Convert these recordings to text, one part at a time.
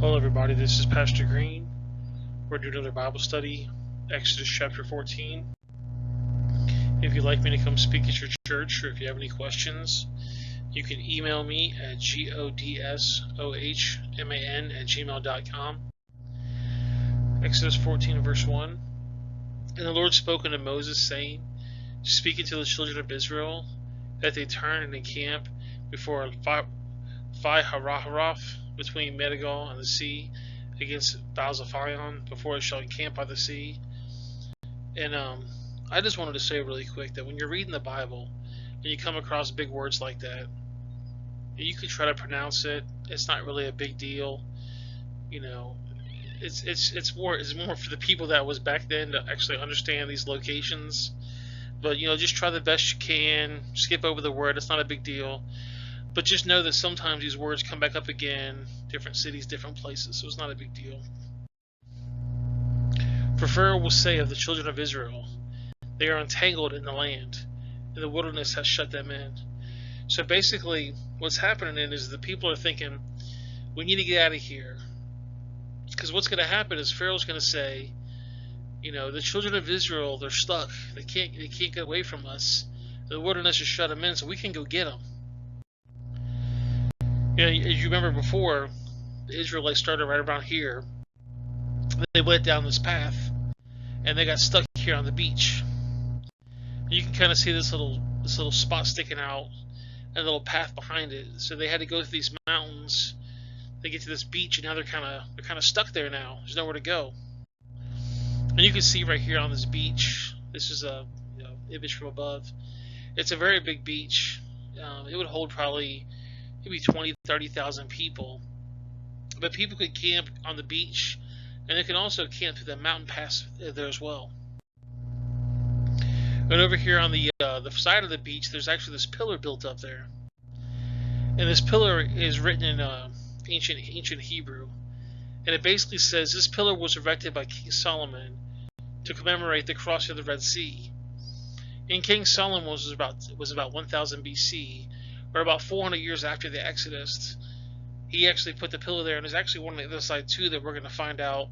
Hello everybody, this is Pastor Green. We're doing another Bible study, Exodus chapter 14. If you'd like me to come speak at your church, or if you have any questions, you can email me at godsohman@gmail.com. Exodus 14 verse 1. And the Lord spoke unto Moses, saying, speaking to the children of Israel, that they turn and encamp before Pihahiroth, between Migdol and the sea, against Baalzephon, before it shall encamp by the sea. And I just wanted to say really quick that when you're reading the Bible and you come across big words like that, you can try to pronounce it. It's not really a big deal. You know, it's more for the people that was back then to actually understand these locations. But just try the best you can. Skip over the word. It's not a big deal. But just know that sometimes these words come back up again, different cities, different places, so it's not a big deal. For Pharaoh will say of the children of Israel, they are entangled in the land, and the wilderness has shut them in. So basically, what's happening is the people are thinking, we need to get out of here. Because what's going to happen is Pharaoh's going to say, the children of Israel, they're stuck. They can't get away from us. The wilderness has shut them in, so we can go get them. As you remember before, the Israelites started right around here. They went down this path, and they got stuck here on the beach. You can kind of see this little spot sticking out, and a little path behind it. So they had to go through these mountains. They get to this beach, and now they're kind of stuck there now. There's nowhere to go. And you can see right here on this beach. This is a image from above. It's a very big beach. It would hold probably maybe 20,000 to 30,000 people. But people could camp on the beach, and they can also camp through the mountain pass there as well. And over here on the side of the beach, there's actually this pillar built up there. And this pillar is written in ancient Hebrew. And it basically says this pillar was erected by King Solomon to commemorate the crossing of the Red Sea. And King Solomon was about 1000 BC, or about 400 years after the Exodus. He actually put the pillar there, and there's actually one on the other side too that we're going to find out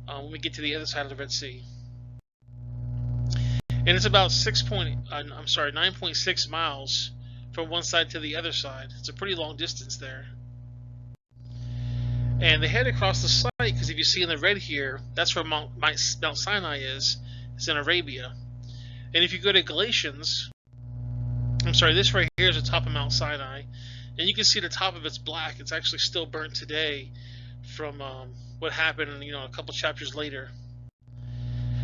when we get to the other side of the Red Sea. And it's about 9.6 miles from one side to the other side. It's a pretty long distance there. And they head across the site because if you see in the red here, that's where Mount Sinai is. It's in Arabia. And if you go to Galatians, this right here is the top of Mount Sinai, and you can see the top of it's black. It's actually still burnt today from what happened, a couple chapters later.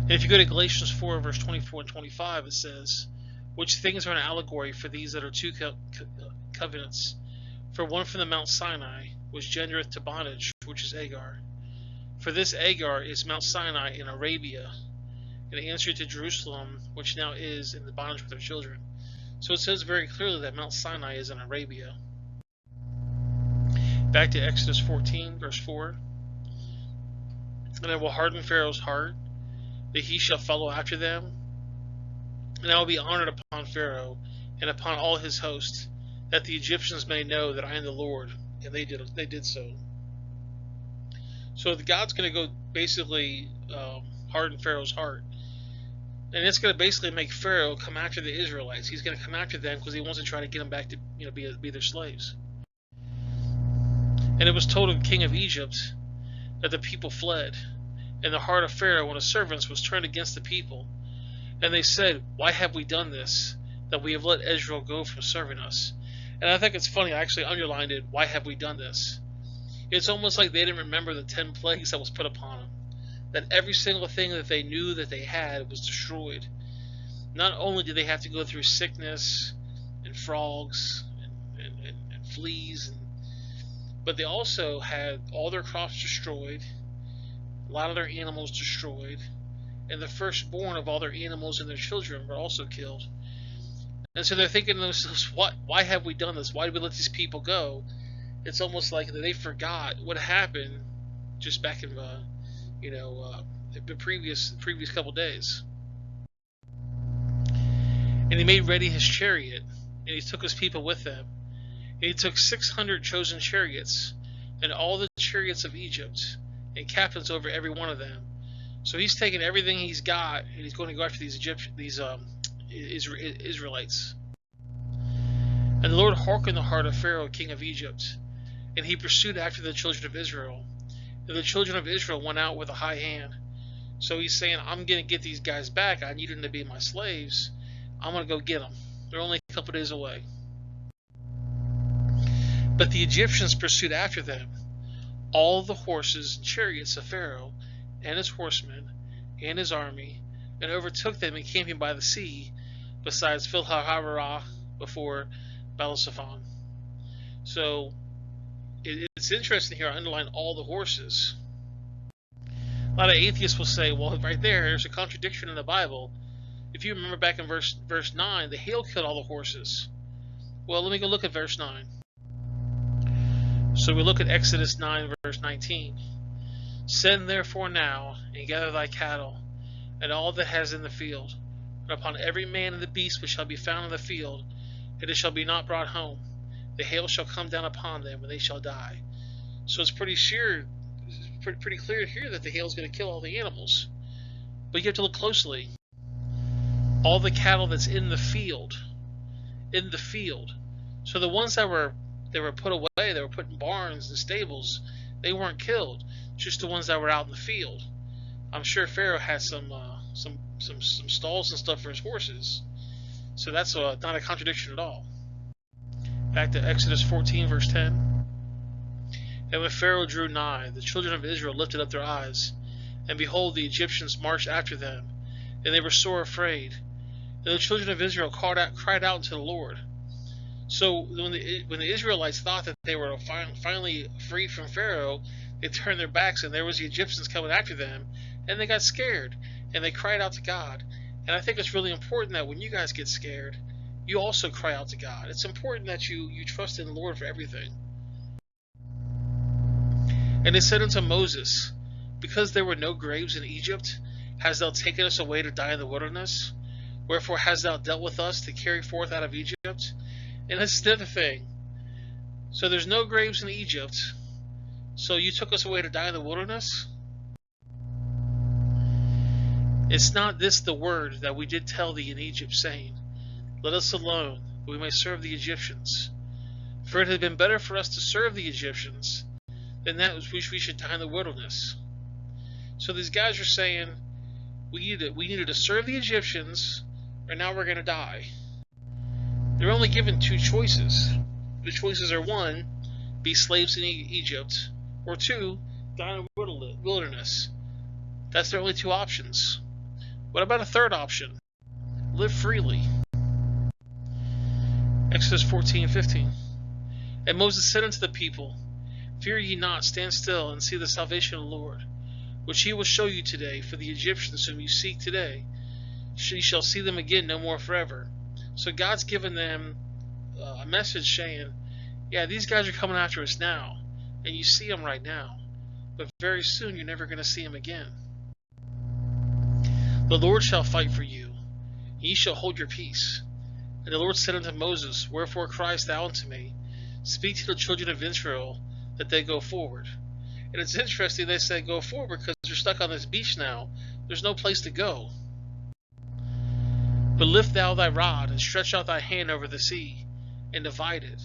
And if you go to Galatians 4, verse 24 and 25, it says, which things are an allegory for these that are two covenants. For one from the Mount Sinai, which gendereth to bondage, which is Agar. For this Agar is Mount Sinai in Arabia, and answer to Jerusalem, which now is in the bondage with her children. So it says very clearly that Mount Sinai is in Arabia. Back to Exodus 14, verse 4. And I will harden Pharaoh's heart, that he shall follow after them. And I will be honored upon Pharaoh, and upon all his host, that the Egyptians may know that I am the Lord. And they did so. So God's going to go basically harden Pharaoh's heart. And it's going to basically make Pharaoh come after the Israelites. He's going to come after them because he wants to try to get them back to be their slaves. And it was told of the king of Egypt that the people fled, and the heart of Pharaoh and his servants was turned against the people. And they said, why have we done this, that we have let Israel go from serving us? And I think it's funny, I actually underlined it, why have we done this? It's almost like they didn't remember the 10 plagues that was put upon them. That every single thing that they knew that they had was destroyed. Not only did they have to go through sickness and frogs and fleas, but they also had all their crops destroyed, a lot of their animals destroyed, and the firstborn of all their animals and their children were also killed. And so they're thinking to themselves, why have we done this? Why did we let these people go? It's almost like they forgot what happened just back in the previous couple days. And he made ready his chariot, and he took his people with him. And he took 600 chosen chariots, and all the chariots of Egypt, and captains over every one of them. So he's taking everything he's got, and he's going to go after these Israelites. And the Lord hearkened the heart of Pharaoh, king of Egypt, and he pursued after the children of Israel. And the children of Israel went out with a high hand. So he's saying, I'm going to get these guys back. I need them to be my slaves. I'm going to go get them. They're only a couple days away. But the Egyptians pursued after them, all the horses and chariots of Pharaoh, and his horsemen, and his army, and overtook them encamping by the sea, besides Pihahiroth before Baalzephon. So it's interesting here. I underline all the horses. A lot of atheists will say, well, right there's a contradiction in the Bible. If you remember back in verse 9, the hail killed all the horses. Well, let me go look at verse 9. So we look at Exodus 9, verse 19. Send therefore now, and gather thy cattle, and all that has in the field, and upon every man and the beast which shall be found in the field, and it shall be not brought home. The hail shall come down upon them, and they shall die. So it's pretty clear here that the hail is going to kill all the animals. But you have to look closely. All the cattle that's in the field. So the ones that were put away, they were put in barns and stables, they weren't killed. Just the ones that were out in the field. I'm sure Pharaoh had some stalls and stuff for his horses. So that's not a contradiction at all. Back to Exodus 14, verse 10. And when Pharaoh drew nigh, the children of Israel lifted up their eyes, and behold, the Egyptians marched after them, and they were sore afraid. And the children of Israel cried out unto the Lord. So when the Israelites thought that they were finally freed from Pharaoh, they turned their backs, and there was the Egyptians coming after them, and they got scared, and they cried out to God. And I think it's really important that when you guys get scared, you also cry out to God. It's important that you trust in the Lord for everything. And they said unto Moses, because there were no graves in Egypt, hast thou taken us away to die in the wilderness? Wherefore hast thou dealt with us to carry forth out of Egypt? And that's the other thing. So there's no graves in Egypt, so you took us away to die in the wilderness? Is not this the word that we did tell thee in Egypt, saying, let us alone, that we may serve the Egyptians? For it had been better for us to serve the Egyptians than that which we should die in the wilderness. So these guys are saying, we needed to serve the Egyptians, or now we're going to die. They're only given two choices. The choices are, one, be slaves in Egypt, or two, die in the wilderness. That's their only two options. What about a third option? Live freely. Exodus 14:15. And Moses said unto the people, fear ye not, stand still, and see the salvation of the Lord, which he will show you today. For the Egyptians whom you seek today, ye shall see them again no more forever. So God's given them a message saying, yeah, these guys are coming after us now, and you see them right now, but very soon you're never going to see them again. The Lord shall fight for you, and ye shall hold your peace. And the Lord said unto Moses, wherefore criest thou unto me? Speak to the children of Israel, that they go forward. And it's interesting they say go forward because they're stuck on this beach now. There's no place to go. But lift thou thy rod, and stretch out thy hand over the sea, and divide it.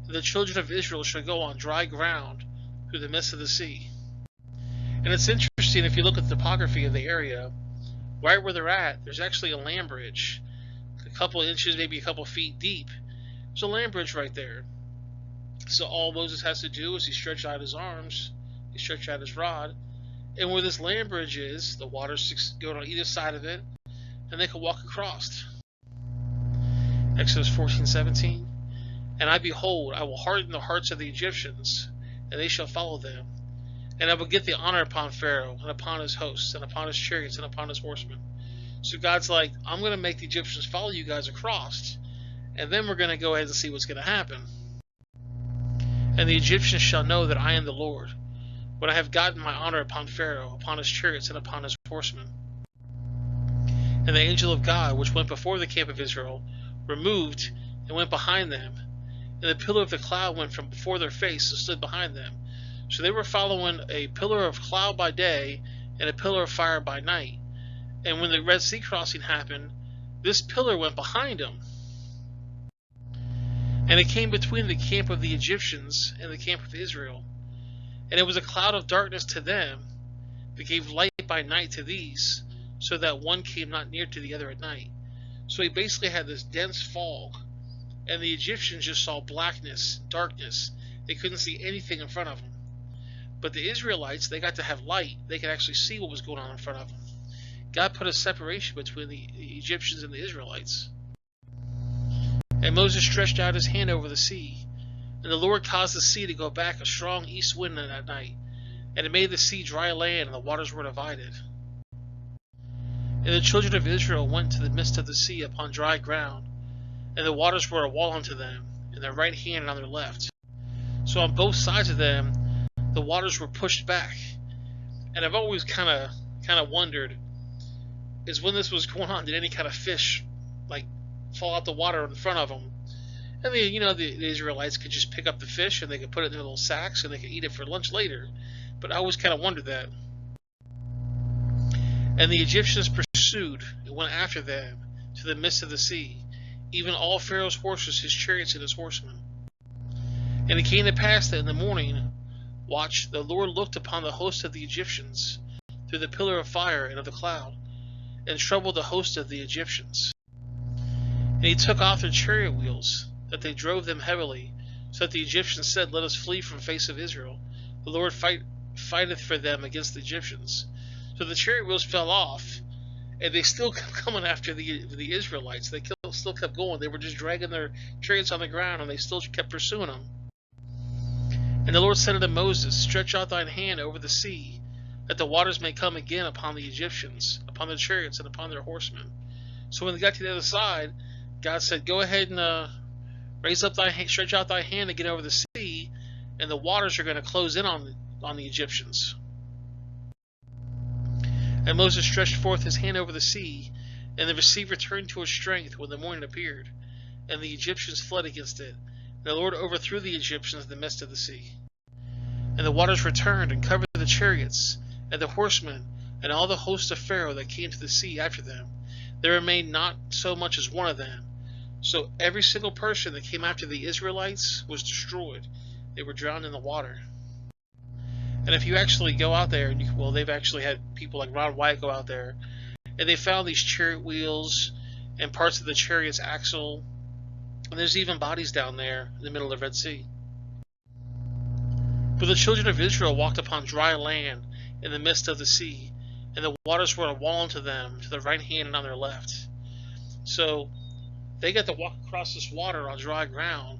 And the children of Israel shall go on dry ground through the midst of the sea. And it's interesting, if you look at the topography of the area, right where they're at, there's actually a land bridge. A couple of inches, maybe a couple of feet deep. There's a land bridge right there. So all Moses has to do is he stretch out his arms, he stretch out his rod, and where this land bridge is, the water's going on either side of it, and they can walk across. Exodus 14:17. And I behold, I will harden the hearts of the Egyptians, and they shall follow them. And I will get the honor upon Pharaoh, and upon his hosts, and upon his chariots, and upon his horsemen. So God's like, I'm going to make the Egyptians follow you guys across, and then we're going to go ahead and see what's going to happen. And the Egyptians shall know that I am the Lord, when I have gotten my honor upon Pharaoh, upon his chariots, and upon his horsemen. And the angel of God, which went before the camp of Israel, removed and went behind them. And the pillar of the cloud went from before their face and stood behind them. So they were following a pillar of cloud by day and a pillar of fire by night. And when the Red Sea crossing happened, this pillar went behind them. And it came between the camp of the Egyptians and the camp of Israel. And it was a cloud of darkness to them, that gave light by night to these, so that one came not near to the other at night. So he basically had this dense fog, and the Egyptians just saw blackness, darkness. They couldn't see anything in front of them. But the Israelites, they got to have light. They could actually see what was going on in front of them. God put a separation between the Egyptians and the Israelites. And Moses stretched out his hand over the sea, and the Lord caused the sea to go back a strong east wind that night, and it made the sea dry land, and the waters were divided. And the children of Israel went to the midst of the sea upon dry ground, and the waters were a wall unto them, in their right hand and on their left. So on both sides of them, the waters were pushed back. And I've always kind of wondered, is when this was going on, did any kind of fish like fall out the water in front of them? And the Israelites could just pick up the fish and they could put it in their little sacks and they could eat it for lunch later. But I always kind of wondered that. And the Egyptians pursued and went after them to the midst of the sea, even all Pharaoh's horses, his chariots, and his horsemen. And it came to pass that in the morning watch, the Lord looked upon the host of the Egyptians through the pillar of fire and of the cloud, and troubled the host of the Egyptians. And he took off their chariot wheels, that they drove them heavily, so that the Egyptians said, Let us flee from the face of Israel. The Lord fighteth for them against the Egyptians. So the chariot wheels fell off, and they still kept coming after the Israelites. They still kept going. They were just dragging their chariots on the ground, and they still kept pursuing them. And the Lord said unto Moses, Stretch out thine hand over the sea, that the waters may come again upon the Egyptians, upon their chariots, and upon their horsemen. So when they got to the other side, God said, Go ahead and stretch out thy hand to get over the sea, and the waters are going to close in on the Egyptians. And Moses stretched forth his hand over the sea, and the sea returned to its strength when the morning appeared, and the Egyptians fled against it. And the Lord overthrew the Egyptians in the midst of the sea. And the waters returned and covered the chariots, and the horsemen, and all the host of Pharaoh that came to the sea after them. There remained not so much as one of them. So every single person that came after the Israelites was destroyed. They were drowned in the water. And if you actually go out there, they've actually had people like Ron White go out there, and they found these chariot wheels and parts of the chariot's axle, and there's even bodies down there in the middle of the Red Sea. But the children of Israel walked upon dry land in the midst of the sea, and the waters were a wall unto them to their right hand and on their left. So they got to walk across this water on dry ground,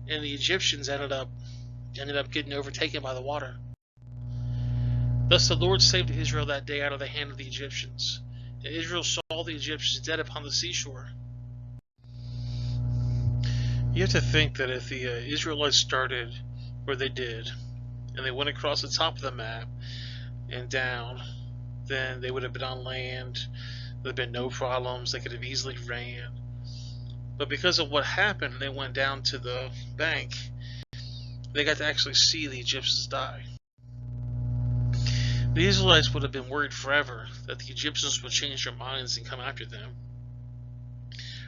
and the Egyptians ended up getting overtaken by the water. Thus the Lord saved Israel that day out of the hand of the Egyptians. And Israel saw the Egyptians dead upon the seashore. You have to think that if the Israelites started where they did, and they went across the top of the map and down, then they would have been on land. There would have been no problems. They could have easily ran. But because of what happened, they went down to the bank. They got to actually see the Egyptians die. The Israelites would have been worried forever that the Egyptians would change their minds and come after them.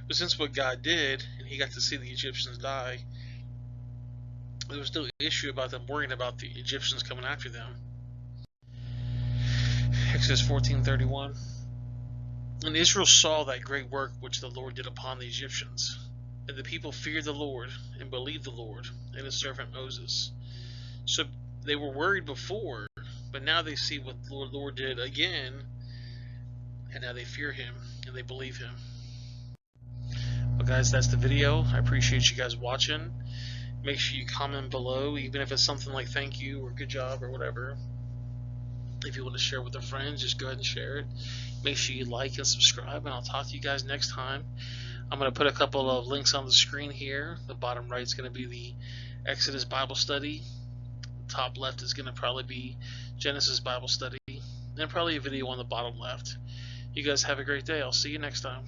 But since what God did, and he got to see the Egyptians die, there was no issue about them worrying about the Egyptians coming after them. Exodus 14:31. And Israel saw that great work which the Lord did upon the Egyptians. And the people feared the Lord and believed the Lord and his servant Moses. So they were worried before, but now they see what the Lord did again, and now they fear him and they believe him. Well guys, that's the video. I appreciate you guys watching. Make sure you comment below, even if it's something like thank you or good job or whatever. If you want to share with a friend, just go ahead and share it. Make sure you like and subscribe, and I'll talk to you guys next time. I'm going to put a couple of links on the screen here. The bottom right is going to be the Exodus Bible study. The top left is going to probably be Genesis Bible study. And probably a video on the bottom left. You guys have a great day. I'll see you next time.